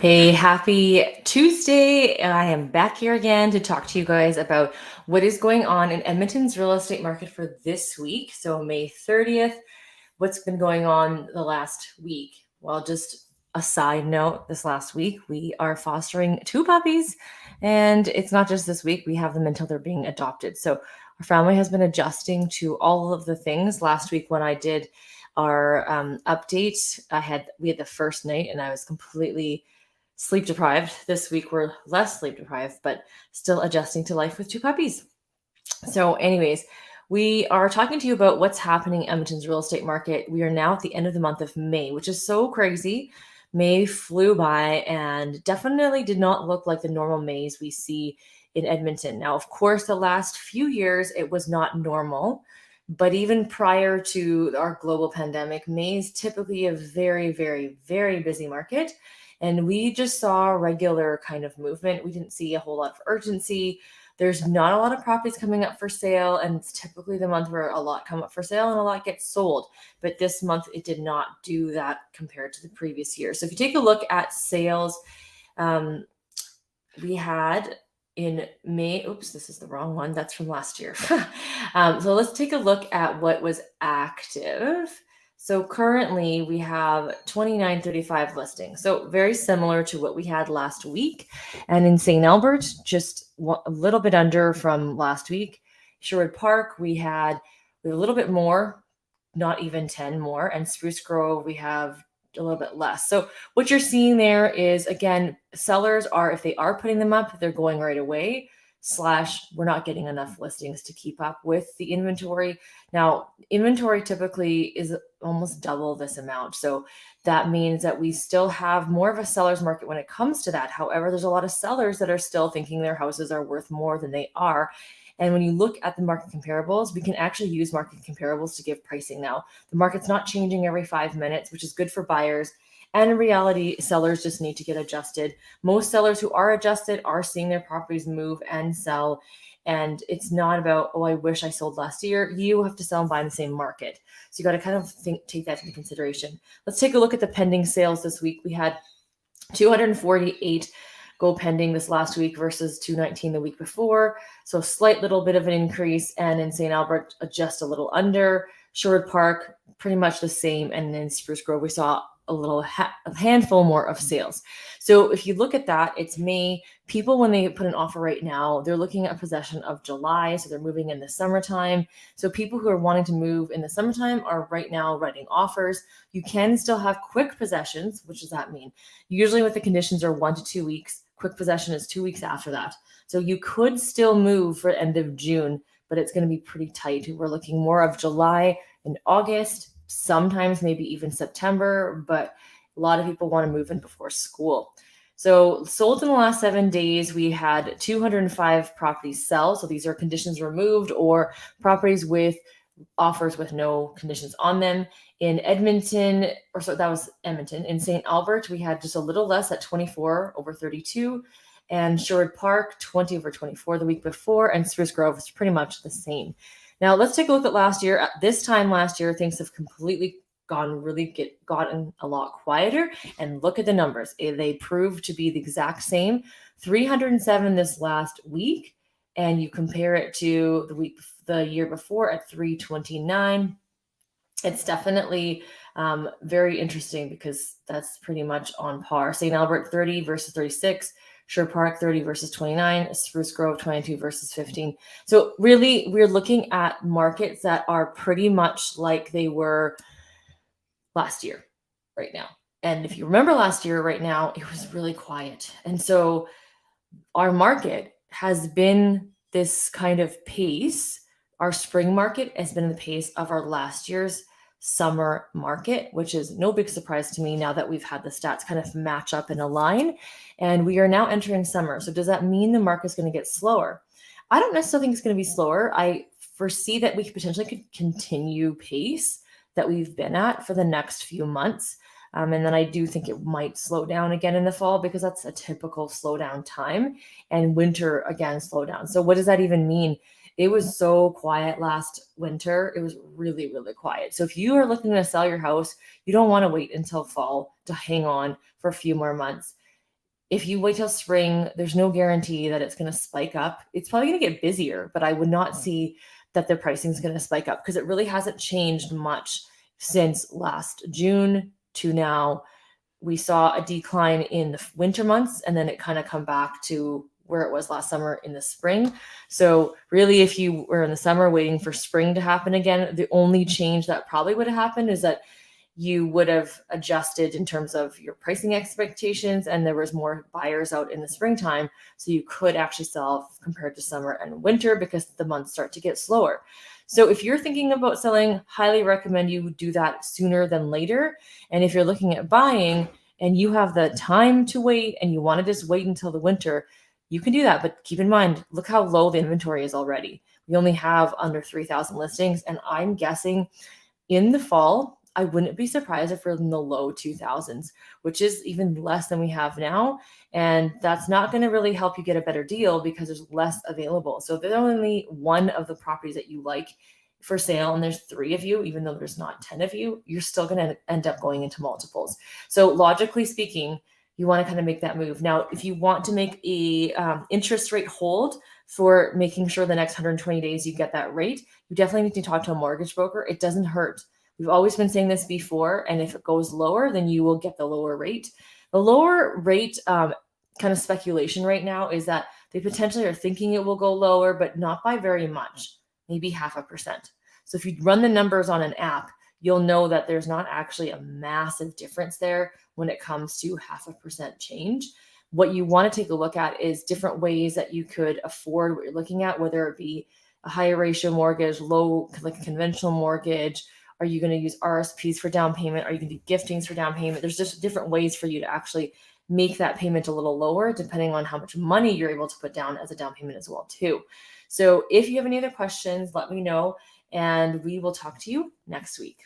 Hey, happy Tuesday. I am back here again to talk to you guys about what is going on in Edmonton's real estate market for this week. So, May 30th, what's been going on the last week? Well, just a side note, this last week, we are fostering two puppies, and it's not just this week, we have them until they're being adopted. So, our family has been adjusting to all of the things. Last week, when I did our update, we had the first night, and I was completely sleep deprived. This week we're less sleep deprived, but still adjusting to life with two puppies. So, anyways, we are talking to you about what's happening in Edmonton's real estate market. We are now at the end of the month of May, which is so crazy. May flew by and definitely did not look like the normal Mays we see in Edmonton. Now, of course, the last few years it was not normal. But even prior to our global pandemic, May is typically a very, very, very busy market. And we just saw regular kind of movement. We didn't see a whole lot of urgency. There's not a lot of properties coming up for sale, and it's typically the month where a lot come up for sale and a lot gets sold. But this month, it did not do that compared to the previous year. So if you take a look at sales, um, we had in May, oops, this is the wrong one. That's from last year. So let's take a look at what was active. So currently we have 2935 listings. So very similar to what we had last week. And in St. Albert, just a little bit under from last week. Sherwood Park, we had a little bit more, not even 10 more. And Spruce Grove, we have a little bit less. So what you're seeing there is, again, sellers are, if they are putting them up, they're going right away, / we're not getting enough listings to keep up with the inventory. Now, inventory typically is almost double this amount. So that means that we still have more of a seller's market when it comes to that. However, there's a lot of sellers that are still thinking their houses are worth more than they are. And when you look at the market comparables, we can actually use market comparables to give pricing now. The market's not changing every 5 minutes, which is good for buyers. And in reality, sellers just need to get adjusted. Most sellers who are adjusted are seeing their properties move and sell. And it's not about, oh, I wish I sold last year. You have to sell and buy in the same market. So you got to kind of take that into consideration. Let's take a look at the pending sales this week. We had 248 go pending this last week versus 219 the week before. So a slight little bit of an increase. And in St. Albert, just a little under. Sherwood Park, pretty much the same. And in Spruce Grove, we saw a handful more of sales. So if you look at that, it's May. People, when they put an offer right now, they're looking at possession of July. So they're moving in the summertime. So people who are wanting to move in the summertime are right now writing offers. You can still have quick possessions. What does that mean? Usually what the conditions are 1 to 2 weeks. Quick possession is 2 weeks after that. So you could still move for end of June, but it's going to be pretty tight. We're looking more of July and August, sometimes maybe even September, but a lot of people want to move in before school. So sold in the last 7 days, we had 205 properties sell. So these are conditions removed or properties with offers with no conditions on them. In Edmonton, that was Edmonton. In St. Albert, we had just a little less at 24 over 32. And Sherwood Park, 20 over 24 the week before. And Spruce Grove was pretty much the same. Now, let's take a look at last year. At this time last year, things have completely gotten a lot quieter. And look at the numbers. They proved to be the exact same. 307 this last week. And you compare it to the year before at 329. It's definitely very interesting because that's pretty much on par. St. Albert 30 versus 36. Sherwood Park 30 versus 29, Spruce Grove 22 versus 15. So really, we're looking at markets that are pretty much like they were last year right now. And if you remember last year right now, it was really quiet. And so our market has been this kind of pace. Our spring market has been in the pace of our last year's summer market, which is no big surprise to me now that we've had the stats kind of match up and align. And we are now entering summer. So does that mean the market's going to get slower? I don't necessarily think it's going to be slower. I foresee that we potentially could continue pace that we've been at for the next few months. And then I do think it might slow down again in the fall because that's a typical slowdown time, and winter again, slow down. So what does that even mean? It was so quiet last winter. It was really, really quiet. So if you are looking to sell your house, you don't want to wait until fall to hang on for a few more months. If you wait till spring, there's no guarantee that it's going to spike up. It's probably going to get busier, but I would not see that the pricing is going to spike up because it really hasn't changed much since last June to now. We saw a decline in the winter months, and then it kind of come back to where it was last summer in the spring. So really, if you were in the summer waiting for spring to happen again, the only change that probably would have happened is that you would have adjusted in terms of your pricing expectations, and there was more buyers out in the springtime, so you could actually sell compared to summer and winter because the months start to get slower. So if you're thinking about selling, highly recommend you do that sooner than later. And if you're looking at buying and you have the time to wait and you want to just wait until the winter, you can do that. But keep in mind, look how low the inventory is already. We only have under 3,000 listings, and I'm guessing in the fall, I wouldn't be surprised if we're in the low 2000s, which is even less than we have now. And that's not going to really help you get a better deal because there's less available. So if there's only one of the properties that you like for sale and there's 3 of you, even though there's not 10 of you, you're still going to end up going into multiples. So logically speaking, you want to kind of make that move. Now, if you want to make a interest rate hold for making sure the next 120 days you get that rate, you definitely need to talk to a mortgage broker. It doesn't hurt. We've always been saying this before, and if it goes lower, then you will get the lower rate. The lower rate kind of speculation right now is that they potentially are thinking it will go lower, but not by very much, maybe 0.5%. So if you run the numbers on an app, you'll know that there's not actually a massive difference there when it comes to 0.5% change. What you want to take a look at is different ways that you could afford what you're looking at, whether it be a higher ratio mortgage, low, like a conventional mortgage. Are you going to use RSPs for down payment? Are you going to do giftings for down payment? There's just different ways for you to actually make that payment a little lower depending on how much money you're able to put down as a down payment as well too. So if you have any other questions, let me know and we will talk to you next week.